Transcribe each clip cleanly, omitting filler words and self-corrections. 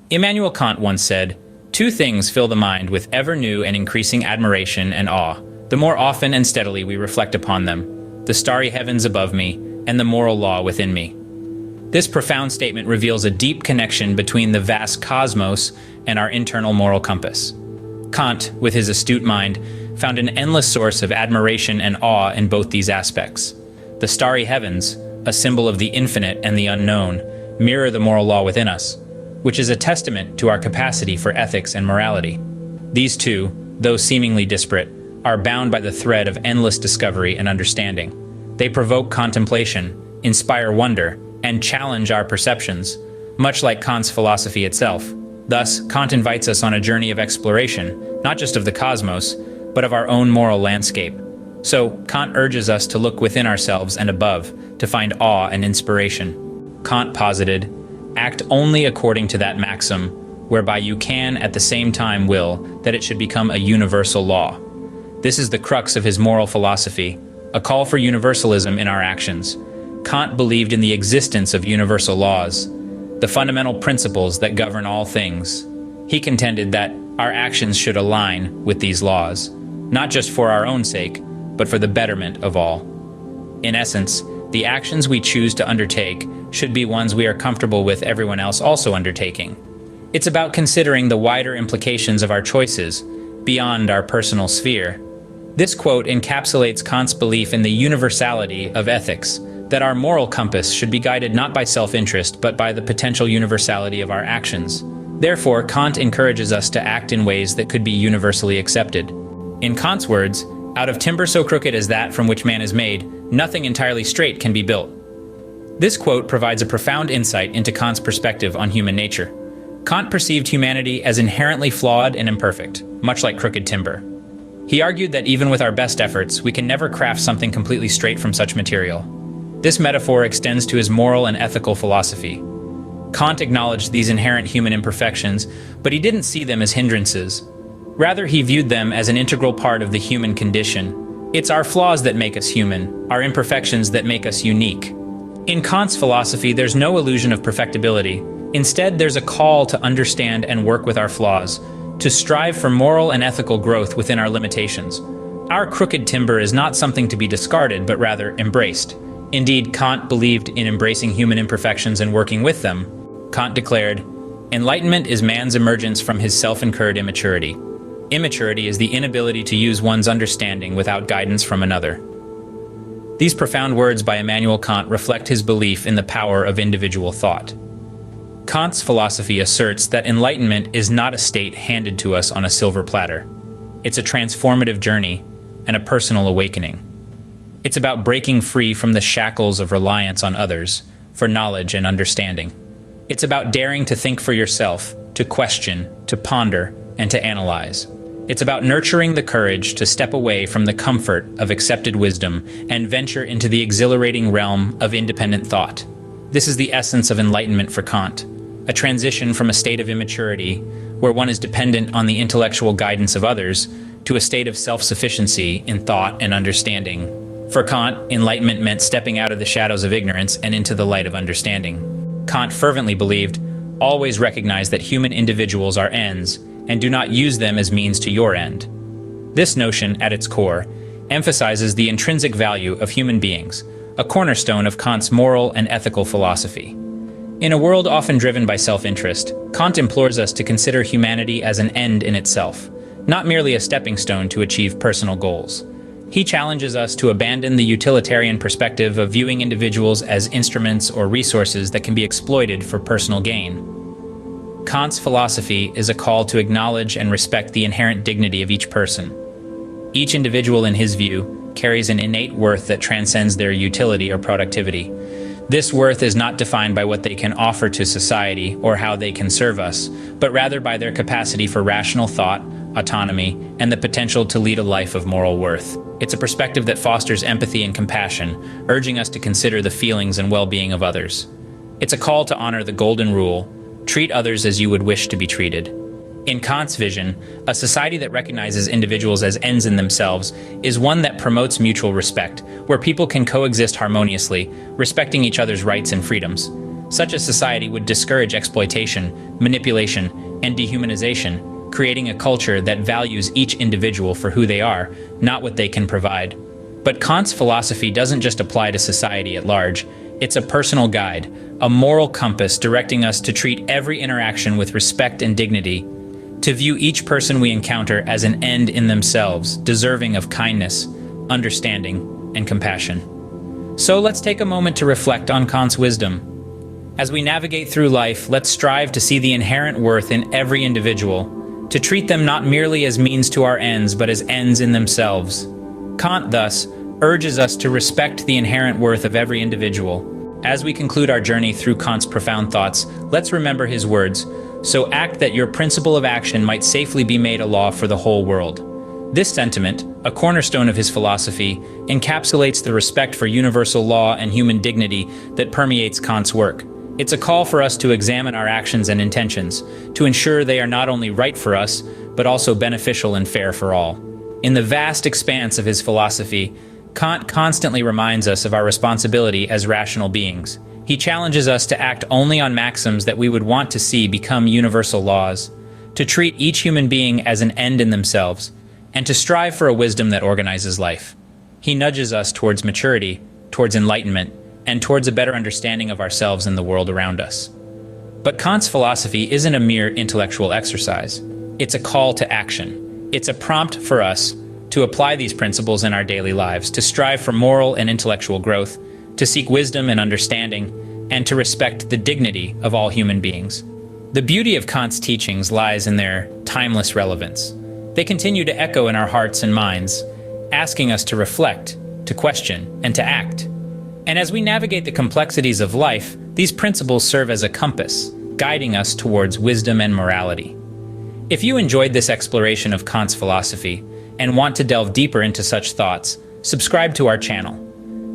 Immanuel Kant once said, "Two things fill the mind with ever new and increasing admiration and awe, the more often and steadily we reflect upon them, the starry heavens above me, and the moral law within me." This profound statement reveals a deep connection between the vast cosmos and our internal moral compass. Kant, with his astute mind, found an endless source of admiration and awe in both these aspects. The starry heavens, a symbol of the infinite and the unknown, mirror the moral law within us, which is a testament to our capacity for ethics and morality. These two, though seemingly disparate, are bound by the thread of endless discovery and understanding. They provoke contemplation, inspire wonder, and challenge our perceptions, much like Kant's philosophy itself. Thus, Kant invites us on a journey of exploration, not just of the cosmos, but of our own moral landscape. So, Kant urges us to look within ourselves and above, to find awe and inspiration. Kant posited, "Act only according to that maxim, whereby you can at the same time will that it should become a universal law." This is the crux of his moral philosophy, a call for universalism in our actions. Kant believed in the existence of universal laws, the fundamental principles that govern all things. He contended that our actions should align with these laws, not just for our own sake, but for the betterment of all. In essence, the actions we choose to undertake should be ones we are comfortable with everyone else also undertaking. It's about considering the wider implications of our choices, beyond our personal sphere. This quote encapsulates Kant's belief in the universality of ethics, that our moral compass should be guided not by self-interest but by the potential universality of our actions. Therefore, Kant encourages us to act in ways that could be universally accepted. In Kant's words, "Out of timber so crooked as that from which man is made, nothing entirely straight can be built." This quote provides a profound insight into Kant's perspective on human nature. Kant perceived humanity as inherently flawed and imperfect, much like crooked timber. He argued that even with our best efforts, we can never craft something completely straight from such material. This metaphor extends to his moral and ethical philosophy. Kant acknowledged these inherent human imperfections, but he didn't see them as hindrances. Rather, he viewed them as an integral part of the human condition. It's our flaws that make us human, our imperfections that make us unique. In Kant's philosophy, there's no illusion of perfectibility. Instead, there's a call to understand and work with our flaws, to strive for moral and ethical growth within our limitations. Our crooked timber is not something to be discarded, but rather embraced. Indeed, Kant believed in embracing human imperfections and working with them. Kant declared, "Enlightenment is man's emergence from his self-incurred immaturity. Immaturity is the inability to use one's understanding without guidance from another." These profound words by Immanuel Kant reflect his belief in the power of individual thought. Kant's philosophy asserts that enlightenment is not a state handed to us on a silver platter. It's a transformative journey and a personal awakening. It's about breaking free from the shackles of reliance on others for knowledge and understanding. It's about daring to think for yourself, to question, to ponder, and to analyze. It's about nurturing the courage to step away from the comfort of accepted wisdom and venture into the exhilarating realm of independent thought. This is the essence of enlightenment for Kant, a transition from a state of immaturity, where one is dependent on the intellectual guidance of others, to a state of self-sufficiency in thought and understanding. For Kant, enlightenment meant stepping out of the shadows of ignorance and into the light of understanding. Kant fervently believed, "Always recognize that human individuals are ends, and do not use them as means to your end." This notion, at its core, emphasizes the intrinsic value of human beings, a cornerstone of Kant's moral and ethical philosophy. In a world often driven by self-interest, Kant implores us to consider humanity as an end in itself, not merely a stepping stone to achieve personal goals. He challenges us to abandon the utilitarian perspective of viewing individuals as instruments or resources that can be exploited for personal gain. Kant's philosophy is a call to acknowledge and respect the inherent dignity of each person. Each individual, in his view, carries an innate worth that transcends their utility or productivity. This worth is not defined by what they can offer to society or how they can serve us, but rather by their capacity for rational thought, autonomy, and the potential to lead a life of moral worth. It's a perspective that fosters empathy and compassion, urging us to consider the feelings and well-being of others. It's a call to honor the golden rule: treat others as you would wish to be treated. In Kant's vision, a society that recognizes individuals as ends in themselves is one that promotes mutual respect, where people can coexist harmoniously, respecting each other's rights and freedoms. Such a society would discourage exploitation, manipulation, and dehumanization, creating a culture that values each individual for who they are, not what they can provide. But Kant's philosophy doesn't just apply to society at large. It's a personal guide, a moral compass directing us to treat every interaction with respect and dignity, to view each person we encounter as an end in themselves, deserving of kindness, understanding, and compassion. So let's take a moment to reflect on Kant's wisdom. As we navigate through life, let's strive to see the inherent worth in every individual, to treat them not merely as means to our ends, but as ends in themselves. Kant, thus, urges us to respect the inherent worth of every individual. As we conclude our journey through Kant's profound thoughts, let's remember his words, "So act that your principle of action might safely be made a law for the whole world." This sentiment, a cornerstone of his philosophy, encapsulates the respect for universal law and human dignity that permeates Kant's work. It's a call for us to examine our actions and intentions, to ensure they are not only right for us, but also beneficial and fair for all. In the vast expanse of his philosophy, Kant constantly reminds us of our responsibility as rational beings. He challenges us to act only on maxims that we would want to see become universal laws, to treat each human being as an end in themselves, and to strive for a wisdom that organizes life. He nudges us towards maturity, towards enlightenment, and towards a better understanding of ourselves and the world around us. But Kant's philosophy isn't a mere intellectual exercise. It's a call to action. It's a prompt for us to apply these principles in our daily lives, to strive for moral and intellectual growth, to seek wisdom and understanding, and to respect the dignity of all human beings. The beauty of Kant's teachings lies in their timeless relevance. They continue to echo in our hearts and minds, asking us to reflect, to question, and to act. And as we navigate the complexities of life, these principles serve as a compass, guiding us towards wisdom and morality. If you enjoyed this exploration of Kant's philosophy and want to delve deeper into such thoughts, subscribe to our channel.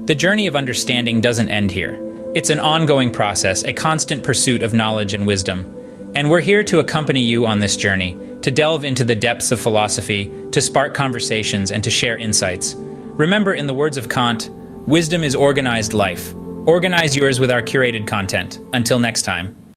The journey of understanding doesn't end here. It's an ongoing process, a constant pursuit of knowledge and wisdom. And we're here to accompany you on this journey, to delve into the depths of philosophy, to spark conversations, and to share insights. Remember, in the words of Kant, wisdom is organized life. Organize yours with our curated content. Until next time.